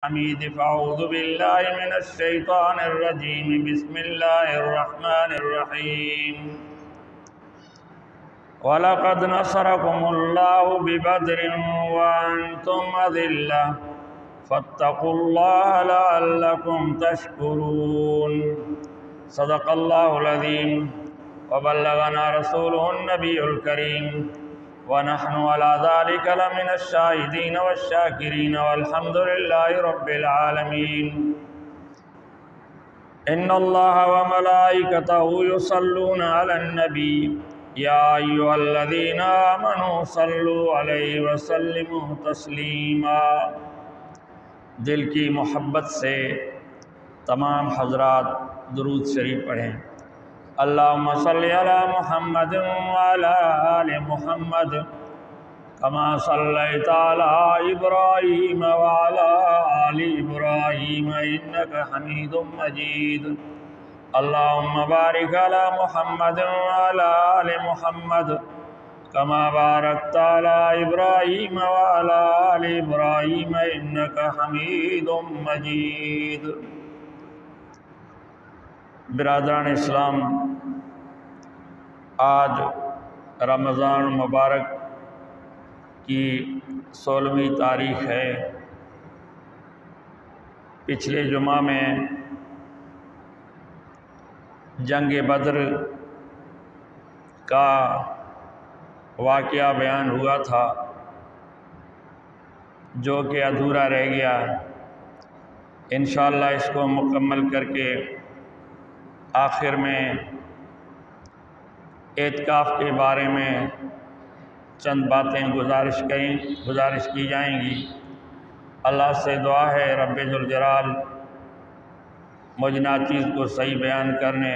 حمید فاعوذ باللہ من الشیطان الرجیم بسم اللہ الرحمن الرحیم وَلَقَدْ نَصَرَكُمُ اللَّهُ بِبَدْرٍ وَأَنْتُمْ أَذِلَّةٌ فَاتَّقُوا اللَّهَ لَعَلَّكُمْ تَشْكُرُونَ صدق اللہ العظیم وبلغنا رسولہ النبی الکریم وَنَحْنُ عَلَى ذَلِكَ لَمِنَ الشَّاهِدِينَ وَالشَّاكِرِينَ وَالْحَمْدُ لِلَّهِ رَبِّ الْعَالَمِينَ إِنَّ اللَّهَ وَمَلَائِكَتَهُ يُصَلُّونَ عَلَى النَّبِيِّ يَا أَيُّهَا الَّذِينَ آمَنُوا صَلُّوا عَلَيْهِ وَسَلِّمُوا تَسْلِيمًا۔ دل کی محبت سے تمام حضرات درود شریف پڑھیں۔ اللہم صلی علی محمد وعلی آل محمد کما صلیت علی ابراہیم وعلی آل ابراہیم انک حمید مجید۔ اللہم بارک علی محمد وعلی آل محمد کما بارکت علی ابراہیم وعلی آل ابراہیم انک حمید مجید۔ برادران اسلام، آج رمضان مبارک کی 16ویں تاریخ ہے۔ پچھلے جمعہ میں جنگ بدر کا واقعہ بیان ہوا تھا جو کہ ادھورا رہ گیا۔ انشاءاللہ اس کو مکمل کر کے آخر میں اعتکاف کے بارے میں چند باتیں گزارش کی جائیں گی۔ اللہ سے دعا ہے رب ذوالجلال مجھ ناچیز کو صحیح بیان کرنے،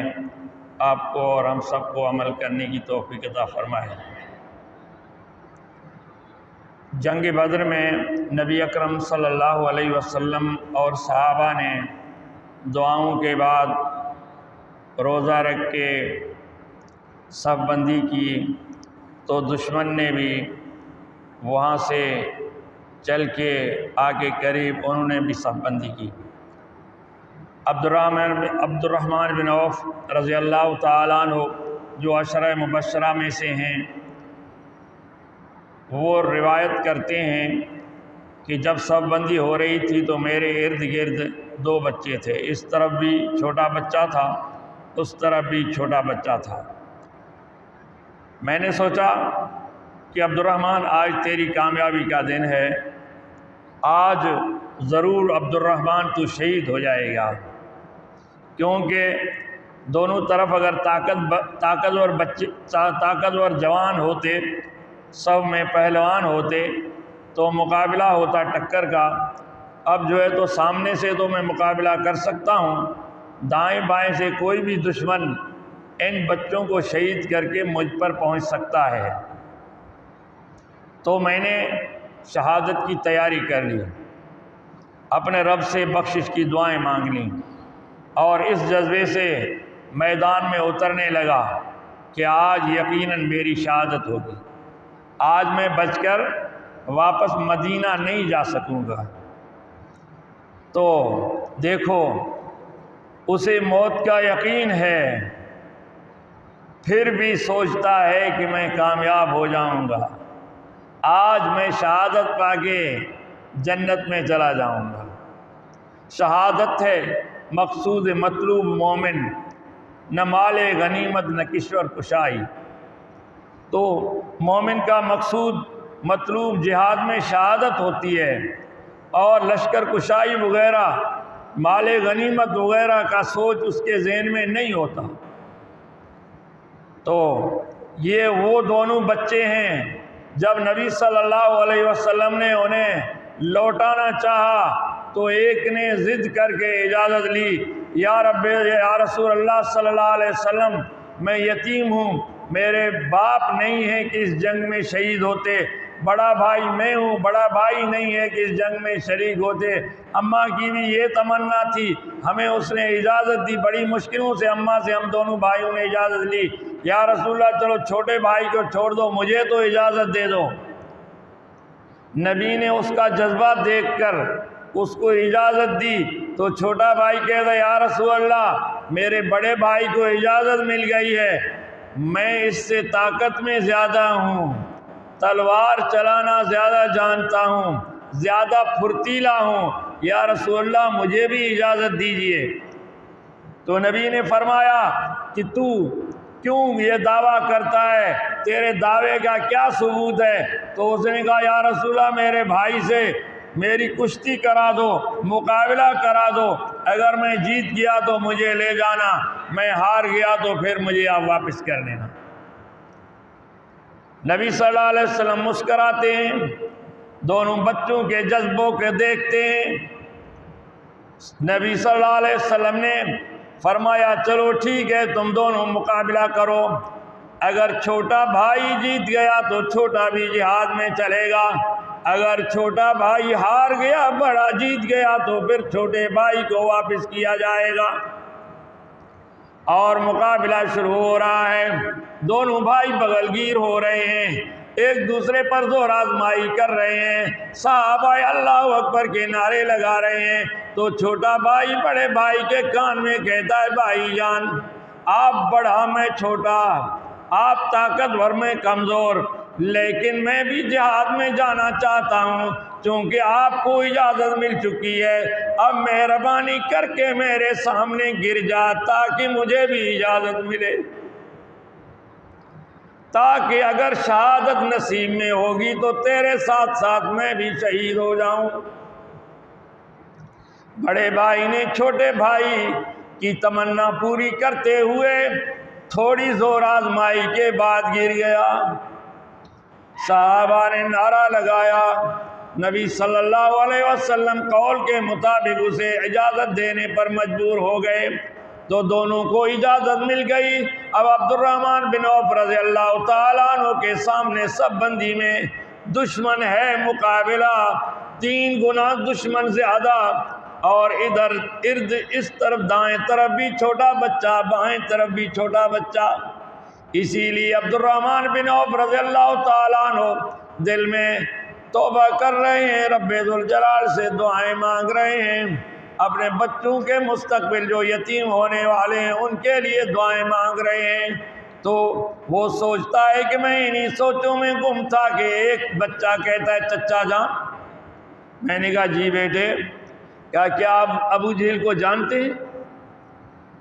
آپ کو اور ہم سب کو عمل کرنے کی توفیق عطا فرمائے۔ جنگ بدر میں نبی اکرم صلی اللہ علیہ وسلم اور صحابہ نے دعاؤں کے بعد روزہ رکھ کے صف بندی کی، تو دشمن نے بھی وہاں سے چل کے آگے قریب انہوں نے بھی صف بندی کی۔ عبد الرحمن بن عوف رضی اللہ تعالیٰ عنہ جو عشرہ مبشرہ میں سے ہیں، وہ روایت کرتے ہیں کہ جب صف بندی ہو رہی تھی تو میرے ارد گرد 2 بچے تھے، اس طرف بھی چھوٹا بچہ تھا، اس طرف بھی چھوٹا بچہ تھا۔ میں نے سوچا کہ عبد الرحمن آج تیری کامیابی کا دن ہے، آج ضرور عبد الرحمن تو شہید ہو جائے گا، کیونکہ دونوں طرف اگر طاقتور جوان ہوتے، سب میں پہلوان ہوتے تو مقابلہ ہوتا ٹکر کا۔ اب جو ہے تو سامنے سے تو میں مقابلہ کر سکتا ہوں، دائیں بائیں سے کوئی بھی دشمن ان بچوں کو شہید کر کے مجھ پر پہنچ سکتا ہے۔ تو میں نے شہادت کی تیاری کر لی، اپنے رب سے بخشش کی دعائیں مانگ لیں، اور اس جذبے سے میدان میں اترنے لگا کہ آج یقیناً میری شہادت ہوگی، آج میں بچ کر واپس مدینہ نہیں جا سکوں گا۔ تو دیکھو، اسے موت کا یقین ہے، پھر بھی سوچتا ہے کہ میں کامیاب ہو جاؤں گا، آج میں شہادت پا کے جنت میں چلا جاؤں گا۔ شہادت ہے مقصود مطلوب مومن، نہ مال غنیمت نہ کشور کشائی۔ تو مومن کا مقصود مطلوب جہاد میں شہادت ہوتی ہے، اور لشکر کشائی وغیرہ مال غنیمت وغیرہ کا سوچ اس کے ذہن میں نہیں ہوتا۔ تو یہ وہ دونوں بچے ہیں، جب نبی صلی اللہ علیہ وسلم نے انہیں لوٹانا چاہا تو ایک نے ضد کر کے اجازت لی، یا رسول اللہ صلی اللہ علیہ وسلم، میں یتیم ہوں، میرے باپ نہیں ہے کہ اس جنگ میں شہید ہوتے، بڑا بھائی میں ہوں، بڑا بھائی نہیں ہے کہ اس جنگ میں شریک ہوتے۔ اماں کی بھی یہ تمنا تھی، ہمیں اس نے اجازت دی، بڑی مشکلوں سے اماں سے ہم دونوں بھائیوں نے اجازت لی، یا رسول اللہ چلو چھوٹے بھائی کو چھوڑ دو، مجھے تو اجازت دے دو۔ نبی نے اس کا جذبہ دیکھ کر اس کو اجازت دی تو چھوٹا بھائی کہتا یا رسول اللہ میرے بڑے بھائی کو اجازت مل گئی ہے، میں اس سے طاقت میں زیادہ ہوں، تلوار چلانا زیادہ جانتا ہوں، زیادہ پھرتیلا ہوں، یا رسول اللہ مجھے بھی اجازت دیجئے۔ تو نبی نے فرمایا کہ تو کیوں یہ دعویٰ کرتا ہے، تیرے دعوے کا کیا ثبوت ہے؟ تو اس نے کہا یا رسول اللہ میرے بھائی سے میری کشتی کرا دو، مقابلہ کرا دو، اگر میں جیت گیا تو مجھے لے جانا، میں ہار گیا تو پھر مجھے آپ واپس کر لینا۔ نبی صلی اللہ علیہ وسلم مسکراتے ہیں، دونوں بچوں کے جذبوں کے دیکھتے ہیں۔ نبی صلی اللہ علیہ وسلم نے فرمایا چلو ٹھیک ہے تم دونوں مقابلہ کرو، اگر چھوٹا بھائی جیت گیا تو چھوٹا بھی جہاد میں چلے گا، اگر چھوٹا بھائی ہار گیا بڑا جیت گیا تو پھر چھوٹے بھائی کو واپس کیا جائے گا۔ اور مقابلہ شروع ہو رہا ہے، دونوں بھائی بغل گیر ہو رہے ہیں، ایک دوسرے پر زور آزمائی کر رہے ہیں، صحابہ اللہ اکبر کے نعرے لگا رہے ہیں۔ تو چھوٹا بھائی بڑے بھائی کے کان میں کہتا ہے بھائی جان آپ بڑا میں چھوٹا، آپ طاقتور میں کمزور، لیکن میں بھی جہاد میں جانا چاہتا ہوں، چونکہ آپ کو اجازت مل چکی ہے، اب مہربانی کر کے میرے سامنے گر جا تاکہ مجھے بھی اجازت ملے، تاکہ اگر شہادت نصیب میں ہوگی تو تیرے ساتھ ساتھ میں بھی شہید ہو جاؤں۔ بڑے بھائی نے چھوٹے بھائی کی تمنا پوری کرتے ہوئے تھوڑی زور آزمائی کے بعد گر گیا۔ صحابہ نے نعرہ لگایا، نبی صلی اللہ علیہ وسلم قول کے مطابق اسے اجازت دینے پر مجبور ہو گئے، تو دونوں کو اجازت مل گئی۔ اب عبد الرحمن بن عوف رضی اللہ تعالیٰ عنہ کے سامنے سب بندی میں دشمن ہے، مقابلہ 3 گنا دشمن زیادہ، اور ادھر ارد اس طرف دائیں طرف بھی چھوٹا بچہ، بائیں طرف بھی چھوٹا بچہ۔ اسی لیے عبد الرحمن بن عوف رضی اللہ تعالیٰ عنہ دل میں توبہ کر رہے ہیں، رب ذوالجلال سے دعائیں مانگ رہے ہیں، اپنے بچوں کے مستقبل جو یتیم ہونے والے ہیں ان کے لیے دعائیں مانگ رہے ہیں۔ تو وہ سوچتا ہے کہ میں انہی سوچوں میں گم تھا کہ ایک بچہ کہتا ہے چچا جان۔ میں نے کہا جی بیٹے، کیا آپ ابو جہل کو جانتے ہیں؟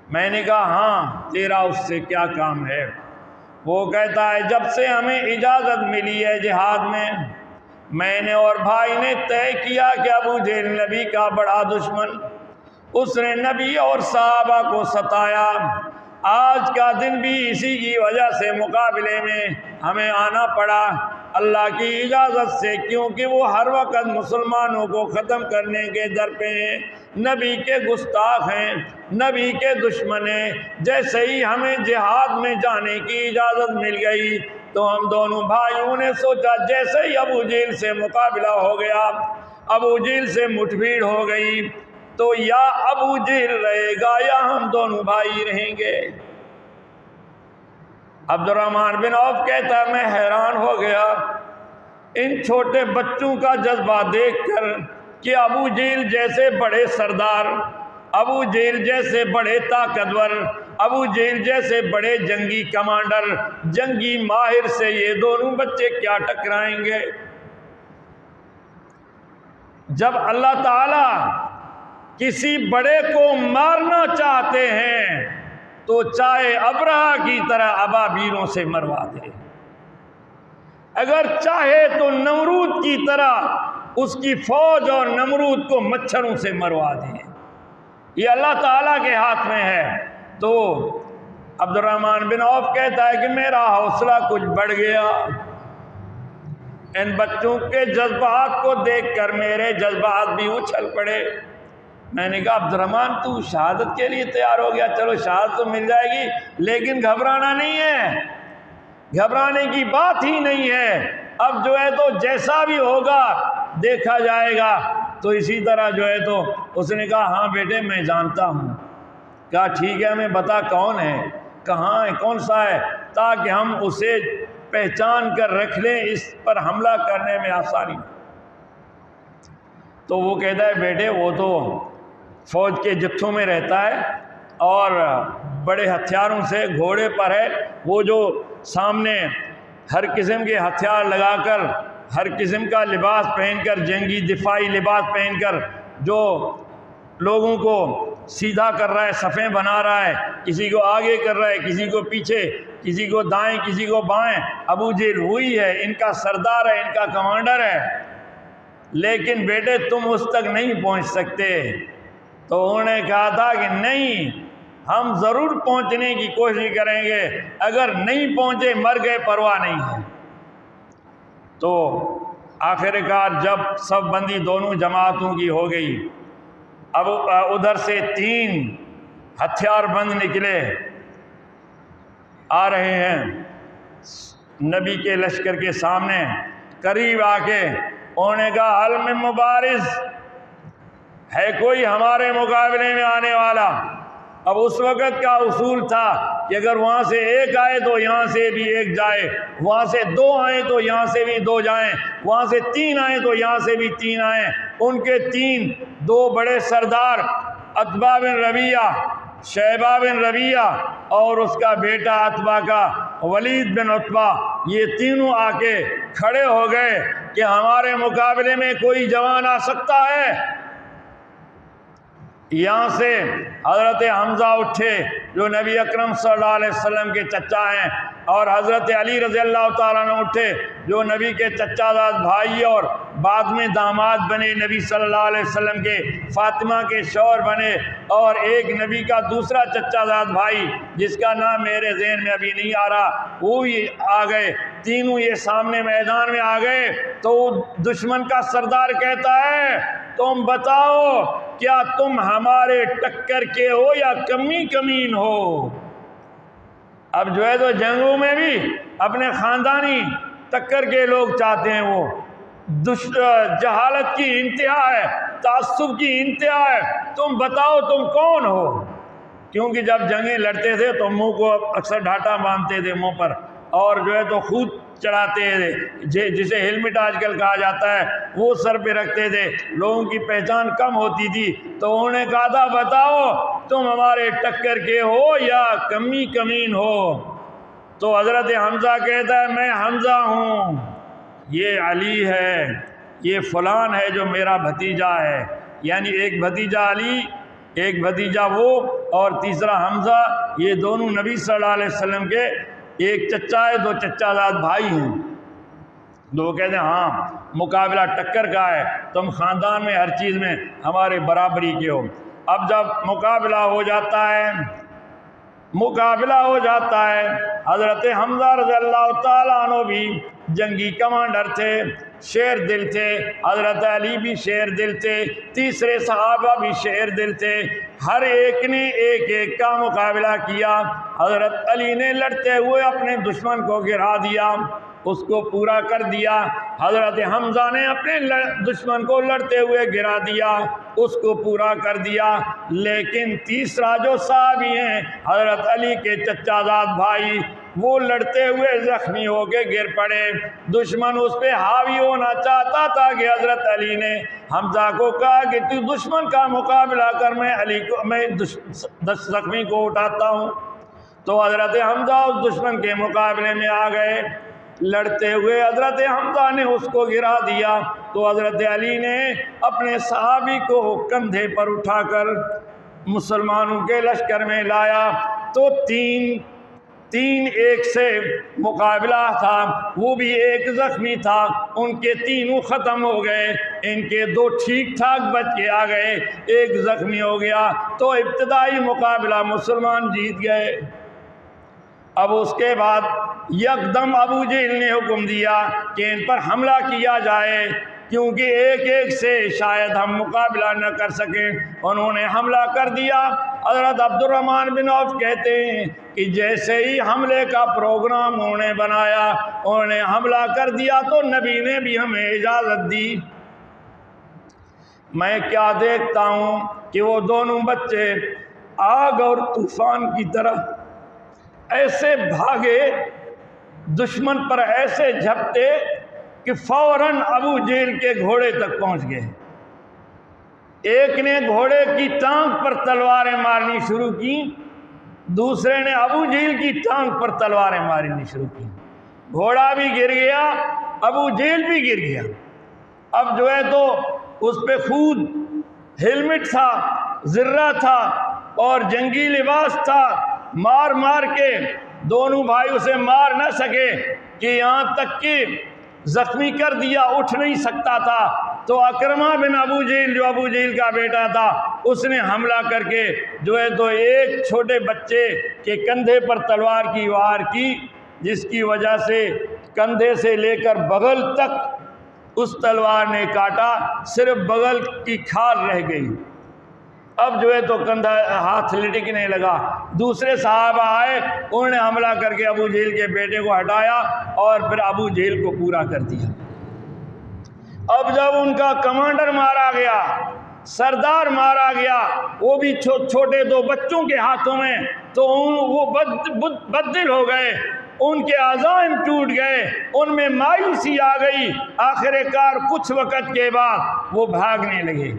میں نے کہا ہاں، تیرا اس سے کیا کام ہے؟ وہ کہتا ہے جب سے ہمیں اجازت ملی ہے جہاد میں نے اور بھائی نے طے کیا کہ ابو جہل نبی کا بڑا دشمن، اس نے نبی اور صحابہ کو ستایا، آج کا دن بھی اسی کی وجہ سے مقابلے میں ہمیں آنا پڑا اللہ کی اجازت سے، کیونکہ وہ ہر وقت مسلمانوں کو ختم کرنے کے در پہ ہیں، نبی کے گستاخ ہیں، نبی کے دشمن ہیں۔ جیسے ہی ہمیں جہاد میں جانے کی اجازت مل گئی تو ہم دونوں بھائیوں نے سوچا جیسے ہی ابو جہل سے مقابلہ ہو گیا، ابو جہل سے مٹھ بھیڑ ہو گئی، تو یا ابو جہل رہے گا یا ہم دونوں بھائی رہیں گے۔ عبد الرحمن بن عوف کہتا ہے میں حیران ہو گیا ان چھوٹے بچوں کا جذبہ دیکھ کر کہ ابو جہل جیسے بڑے سردار، ابو جہل جیسے بڑے طاقتور، ابو جہل جیسے بڑے جنگی کمانڈر، جنگی ماہر سے یہ دونوں بچے کیا ٹکرائیں گے۔ جب اللہ تعالی کسی بڑے کو مارنا چاہتے ہیں تو چاہے ابرہہ کی طرح ابابیلوں سے مروا دے، اگر چاہے تو نمرود کی طرح اس کی فوج اور نمرود کو مچھروں سے مروا دے، یہ اللہ تعالیٰ کے ہاتھ میں ہے۔ تو عبد الرحمن بن عوف کہتا ہے کہ میرا حوصلہ کچھ بڑھ گیا، ان بچوں کے جذبات کو دیکھ کر میرے جذبات بھی اچھل پڑے۔ میں نے کہا عبد الرحمن تو شہادت کے لیے تیار ہو گیا، چلو شہادت تو مل جائے گی، لیکن گھبرانا نہیں ہے، گھبرانے کی بات ہی نہیں ہے، اب جو ہے تو جیسا بھی ہوگا دیکھا جائے گا۔ تو اسی طرح جو ہے تو اس نے کہا ہاں بیٹے میں جانتا ہوں۔ کہا ٹھیک ہے ہمیں بتا کون ہے، کہاں ہے، کون سا ہے، تاکہ ہم اسے پہچان کر رکھ لیں، اس پر حملہ کرنے میں آسانی۔ تو وہ کہتا ہے بیٹے وہ تو فوج کے جتھوں میں رہتا ہے اور بڑے ہتھیاروں سے گھوڑے پر ہے، وہ جو سامنے ہر قسم کے ہتھیار لگا کر، ہر قسم کا لباس پہن کر، جنگی دفاعی لباس پہن کر جو لوگوں کو سیدھا کر رہا ہے، صفیں بنا رہا ہے، کسی کو آگے کر رہا ہے، کسی کو پیچھے، کسی کو دائیں، کسی کو بائیں، ابو جہل وہی ہے، ان کا سردار ہے، ان کا کمانڈر ہے، لیکن بیٹے تم اس تک نہیں پہنچ سکتے۔ تو انہوں نے کہا تھا کہ نہیں، ہم ضرور پہنچنے کی کوشش کریں گے، اگر نہیں پہنچے مر گئے پرواہ نہیں ہے۔ تو آخر کار جب صف بندی دونوں جماعتوں کی ہو گئی، اب ادھر سے 3 ہتھیار بند نکلے آ رہے ہیں نبی کے لشکر کے سامنے، قریب آ کے انہوں نے کہا حل من مبارز، ہے کوئی ہمارے مقابلے میں آنے والا؟ اب اس وقت کا اصول تھا کہ اگر وہاں سے 1 آئے تو یہاں سے بھی 1 جائے، وہاں سے 2 آئیں تو یہاں سے بھی 2 جائیں، وہاں سے 3 آئیں تو یہاں سے بھی 3 آئیں۔ ان کے 2 بڑے سردار عتبہ بن ربیعہ، شیبہ بن ربیعہ اور اس کا بیٹا عتبہ کا ولید بن عتبہ، یہ تینوں آ کے کھڑے ہو گئے کہ ہمارے مقابلے میں کوئی جوان آ سکتا ہے؟ یہاں سے حضرت حمزہ اٹھے جو نبی اکرم صلی اللہ علیہ وسلم کے چچا ہیں، اور حضرت علی رضی اللہ تعالیٰ عنہ اٹھے جو نبی کے چچا زاد بھائی اور بعد میں داماد بنے، نبی صلی اللہ علیہ وسلم کے فاطمہ کے شوہر بنے، اور ایک نبی کا دوسرا چچا زاد بھائی جس کا نام میرے ذہن میں ابھی نہیں آ رہا، وہ بھی آ گئے، تینوں یہ سامنے میدان میں آ گئے۔ تو دشمن کا سردار کہتا ہے تم بتاؤ کیا تم ہمارے ٹکر کے ہو یا کمی کمین ہو؟ اب جو ہے تو جنگوں میں بھی اپنے خاندانی ٹکر کے لوگ چاہتے ہیں، وہ جہالت کی انتہا ہے، تعصب کی انتہا ہے، تم بتاؤ تم کون ہو؟ کیونکہ جب جنگیں لڑتے تھے تو منہ کو اکثر ڈھاٹا باندھتے تھے منہ پر، اور جو ہے تو خود چڑھاتے تھے، جسے ہیلمٹ آج کل کہا جاتا ہے، وہ سر پہ رکھتے تھے، لوگوں کی پہچان کم ہوتی تھی۔ تو انہوں نے کہا تھا بتاؤ تم ہمارے ٹکر کے ہو یا کمی کمین ہو؟ تو حضرت حمزہ کہتا ہے میں حمزہ ہوں، یہ علی ہے، یہ فلان ہے جو میرا بھتیجا ہے، یعنی ایک بھتیجا علی، ایک بھتیجا وہ، اور تیسرا حمزہ، یہ دونوں نبی صلی اللہ علیہ وسلم کے ایک چچا ہے، 2 چچا زاد بھائی ہیں۔ تو وہ کہتے ہیں ہاں مقابلہ ٹکر کا ہے، تم خاندان میں ہر چیز میں ہمارے برابری کے ہو۔ اب جب مقابلہ ہو جاتا ہے، حضرت حمزہ رضی اللہ تعالیٰ عنہ بھی جنگی کمانڈر تھے، شیر دل تھے، حضرت علی بھی شیر دل تھے، تیسرے صحابہ بھی شیر دل تھے، ہر ایک نے ایک کا مقابلہ کیا۔ حضرت علی نے لڑتے ہوئے اپنے دشمن کو گرا دیا، اس کو پورا کر دیا۔ حضرت حمزہ نے اپنے دشمن کو لڑتے ہوئے گرا دیا، اس کو پورا کر دیا۔ لیکن تیسرا جو صحابی ہیں حضرت علی کے چچا زاد بھائی، وہ لڑتے ہوئے زخمی ہو کے گر پڑے۔ دشمن اس پہ حاوی ہونا چاہتا تھا کہ حضرت علی نے حمزہ کو کہا کہ تو دشمن کا مقابلہ کر، میں زخمی کو اٹھاتا ہوں۔ تو حضرت حمزہ اس دشمن کے مقابلے میں آ گئے، لڑتے ہوئے حضرت حمزہ نے اس کو گرا دیا۔ تو حضرت علی نے اپنے صحابی کو کندھے پر اٹھا کر مسلمانوں کے لشکر میں لایا۔ تو تین ایک سے مقابلہ تھا، وہ بھی ایک زخمی تھا، ان کے 3 ختم ہو گئے، ان کے 2 ٹھیک ٹھاک بچ کے آ گئے، ایک زخمی ہو گیا۔ تو ابتدائی مقابلہ مسلمان جیت گئے۔ اب اس کے بعد یکدم ابو جہل نے حکم دیا کہ ان پر حملہ کیا جائے، کیونکہ ایک سے شاید ہم مقابلہ نہ کر سکیں۔ انہوں نے حملہ کر دیا۔ حضرت عبد الرحمن بن عوف کہتے ہیں کہ جیسے ہی حملے کا پروگرام انہوں نے بنایا، انہوں نے حملہ کر دیا، تو نبی نے بھی ہمیں اجازت دی۔ میں کیا دیکھتا ہوں کہ وہ دونوں بچے آگ اور طوفان کی طرح ایسے بھاگے، دشمن پر ایسے جھپٹے کہ فوراً ابو جہل کے گھوڑے تک پہنچ گئے۔ ایک نے گھوڑے کی ٹانگ پر تلواریں مارنی شروع کی، دوسرے نے ابو جہل کی ٹانگ پر تلواریں مارنی شروع کی۔ گھوڑا بھی گر گیا، ابو جہل بھی گر گیا۔ اب جو ہے تو اس پہ خود ہیلمٹ تھا، زرہ تھا اور جنگی لباس تھا، مار مار کے دونوں بھائی اسے مار نہ سکے کہ یہاں تک کہ زخمی کر دیا، اٹھ نہیں سکتا تھا۔ تو اکرمہ بن ابو جہل جو ابو جہل کا بیٹا تھا، اس نے حملہ کر کے جو ہے تو ایک چھوٹے بچے کے کندھے پر تلوار کی وار کی، جس کی وجہ سے کندھے سے لے کر بغل تک اس تلوار نے کاٹا، صرف بغل کی کھال رہ گئی۔ اب جو ہے تو کندھا ہاتھ لٹکنے لگا۔ دوسرے صحابہ آئے، انہوں نے حملہ کر کے ابو جہل کے بیٹے کو ہٹایا اور پھر ابو جہل کو پورا کر دیا۔ اب جب ان کا کمانڈر مارا گیا، سردار مارا گیا، وہ بھی چھوٹے دو بچوں کے ہاتھوں میں، تو وہ بددل ہو گئے، ان کے عزائم ٹوٹ گئے، ان میں مایوسی آ گئی۔ آخر کار کچھ وقت کے بعد وہ بھاگنے لگے۔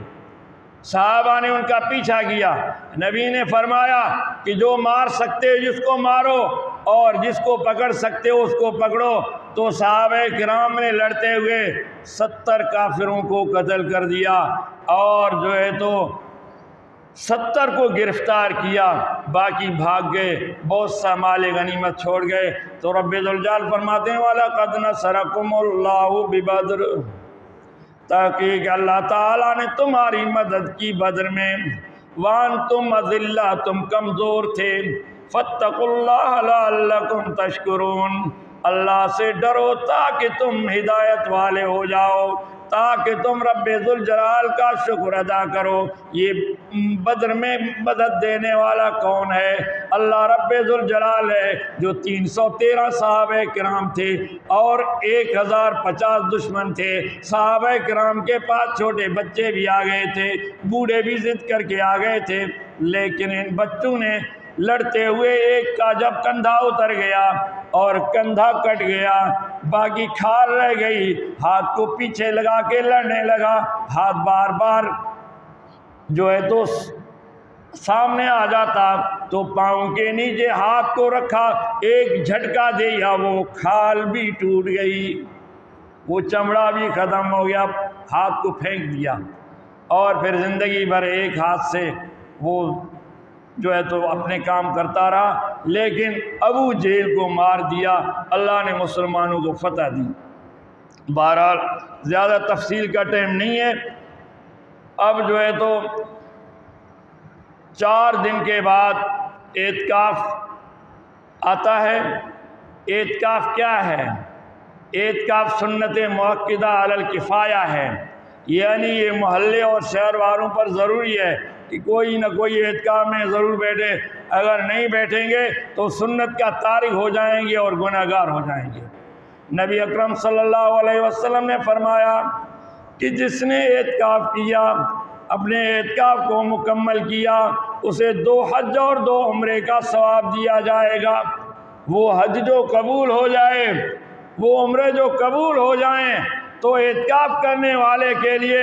صحابہ نے ان کا پیچھا کیا۔ نبی نے فرمایا کہ جو مار سکتے ہو جس کو مارو اور جس کو پکڑ سکتے ہو اس کو پکڑو۔ تو صحابہ کرام نے لڑتے ہوئے 70 کافروں کو قتل کر دیا اور جو ہے تو 70 کو گرفتار کیا، باقی بھاگ گئے، بہت سا مال غنیمت چھوڑ گئے۔ تو رب ذوالجلال فرماتے ہیں وَلَقَدْ نَصَرَكُمُ اللَّهُ بِبَدْرٍ، تاکہ اللہ تعالیٰ نے تمہاری مدد کی بدر میں، وَأَنْتُمْ أَذِلَّةٌ تم کمزور تھے، فَاتَّقُوا اللَّهَ لَعَلَّكُمْ تَشْكُرُونَ، اللہ سے ڈرو تاکہ تم ہدایت والے ہو جاؤ، تاکہ تم رب ذوالجلال کا شکر ادا کرو۔ یہ بدر میں مدد دینے والا کون ہے؟ اللہ رب ذوالجلال ہے، جو 313 صحابہ کرام تھے اور 1050 دشمن تھے۔ صحابہ کرام کے پاس چھوٹے بچے بھی آ گئے تھے، بوڑھے بھی ضد کر کے آ گئے تھے، لیکن ان بچوں نے لڑتے ہوئے ایک کا جب کندھا اتر گیا اور کندھا کٹ گیا، باقی کھال رہ گئی، ہاتھ کو پیچھے لگا کے لڑنے لگا، ہاتھ بار بار جو ہے تو سامنے آ جاتا تو پاؤں کے نیچے ہاتھ کو رکھا، ایک جھٹکا دیا، وہ کھال بھی ٹوٹ گئی، وہ چمڑا بھی ختم ہو گیا، ہاتھ کو پھینک دیا اور پھر زندگی بھر ایک ہاتھ سے وہ جو ہے تو اپنے کام کرتا رہا، لیکن ابو جہل کو مار دیا، اللہ نے مسلمانوں کو فتح دی۔ بہرحال زیادہ تفصیل کا ٹائم نہیں ہے۔ اب جو ہے تو 4 دن کے بعد اعتکاف آتا ہے۔ اعتکاف کیا ہے؟ اعتکاف سنت مؤکدہ علی الکفایہ ہے، یعنی یہ محلے اور شہر والوں پر ضروری ہے کہ کوئی نہ کوئی اعتکاف میں ضرور بیٹھے، اگر نہیں بیٹھیں گے تو سنت کا تارک ہو جائیں گے اور گناہ گار ہو جائیں گے۔ نبی اکرم صلی اللہ علیہ وسلم نے فرمایا کہ جس نے اعتکاف کیا، اپنے اعتکاف کو مکمل کیا، اسے 2 حج اور 2 عمرے کا ثواب دیا جائے گا۔ وہ حج جو قبول ہو جائے، وہ عمرے جو قبول ہو جائیں تو اعتکاف کرنے والے کے لیے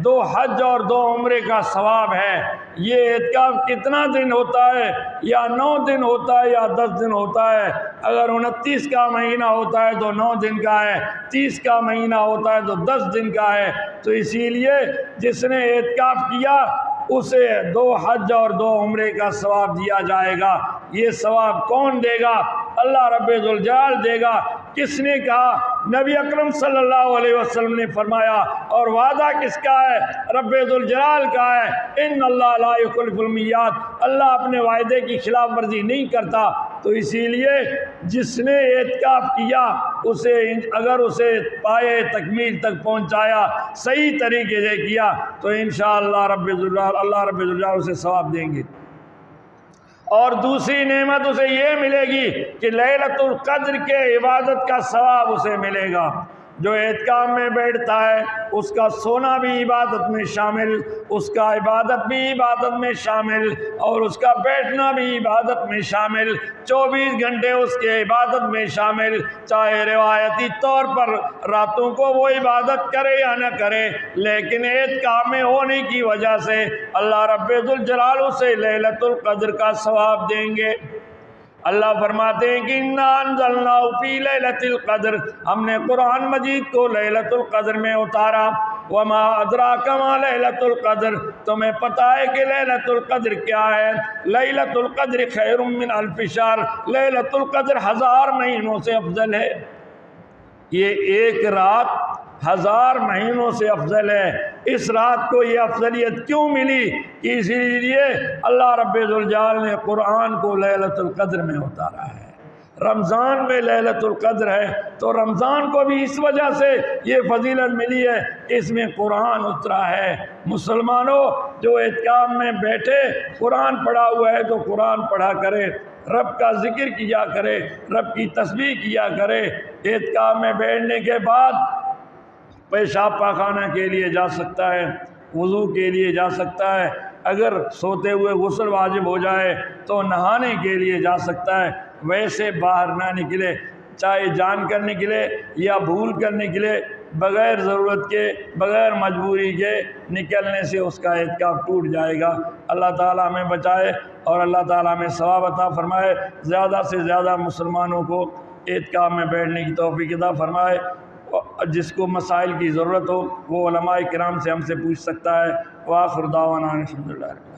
2 حج اور 2 عمرے کا ثواب ہے۔ یہ اعتکاف کتنا دن ہوتا ہے؟ یا 9 دن ہوتا ہے یا 10 دن ہوتا ہے؟ اگر 29 کا مہینہ ہوتا ہے تو 9 دن کا ہے، 30 کا مہینہ ہوتا ہے تو 10 دن کا ہے۔ تو اسی لیے جس نے اعتکاف کیا اسے 2 حج اور 2 عمرے کا ثواب دیا جائے گا۔ یہ ثواب کون دے گا؟ اللہ رب ذوالجلال دے گا۔ کس نے کہا؟ نبی اکرم صلی اللہ علیہ وسلم نے فرمایا، اور وعدہ کس کا ہے؟ رب ذوالجلال کا ہے۔ ان اللہ لا یخلف المیعاد، اللہ اپنے وعدے کی خلاف ورزی نہیں کرتا۔ تو اسی لیے جس نے اعتکاف کیا اسے اگر اسے پائے تکمیل تک پہنچایا، صحیح طریقے سے کیا، تو انشاءاللہ اللہ رب ذوالجلال اسے ثواب دیں گے۔ اور دوسری نعمت اسے یہ ملے گی کہ لیلۃ القدر کے عبادت کا ثواب اسے ملے گا۔ جو اعتکاف میں بیٹھتا ہے اس کا سونا بھی عبادت میں شامل، اس کا عبادت بھی عبادت میں شامل، اور اس کا بیٹھنا بھی عبادت میں شامل، 24 گھنٹے اس کے عبادت میں شامل، چاہے روایتی طور پر راتوں کو وہ عبادت کرے یا نہ کرے، لیکن اعتکاف میں ہونے کی وجہ سے اللہ رب ذوالجلال اسے لیلۃ القدر کا ثواب دیں گے۔ اللہ فرماتے ہیں کہ اِنَّا أَنزَلْنَاهُ فِي لَيْلَةِ الْقَدْرِ، ہم نے قرآن مجید کو لیلۃ القدر میں اتارا۔ وَمَا أَدْرَاكَ مَا لَيْلَةُ الْقَدْرِ، تمہیں پتہ ہے کہ لیلۃ القدر کیا ہے؟ لیلۃ القدر خیر من الف شہر، لیلۃ القدر 1000 مہینوں سے افضل ہے۔ یہ ایک رات 1000 مہینوں سے افضل ہے۔ اس رات کو یہ افضلیت کیوں ملی؟ کہ اسی لیے اللہ رب ذوالجلال نے قرآن کو لیلۃ القدر میں اتارا ہے۔ رمضان میں لیلۃ القدر ہے تو رمضان کو بھی اس وجہ سے یہ فضیلت ملی ہے کہ اس میں قرآن اترا ہے۔ مسلمانوں، جو اعتکاف میں بیٹھے قرآن پڑھا ہوا ہے تو قرآن پڑھا کرے، رب کا ذکر کیا کرے، رب کی تسبیح کیا کرے۔ اعتکاف میں بیٹھنے کے بعد پیشاب پاخانہ کے لیے جا سکتا ہے، وضو کے لیے جا سکتا ہے، اگر سوتے ہوئے غسل واجب ہو جائے تو نہانے کے لیے جا سکتا ہے۔ ویسے باہر نہ نکلے، چاہے جان کر نکلے یا بھول کر نکلے، بغیر ضرورت کے، بغیر مجبوری کے نکلنے سے اس کا اعتکاف ٹوٹ جائے گا۔ اللہ تعالیٰ ہمیں بچائے اور اللہ تعالیٰ ہمیں ثواب عطا فرمائے۔ زیادہ سے زیادہ مسلمانوں کو اعتکاف میں بیٹھنے کی توفیق عطا فرمائے۔ جس کو مسائل کی ضرورت ہو وہ علماء کرام سے ہم سے پوچھ سکتا ہے۔ وآخر دعوانا الحمدللہ۔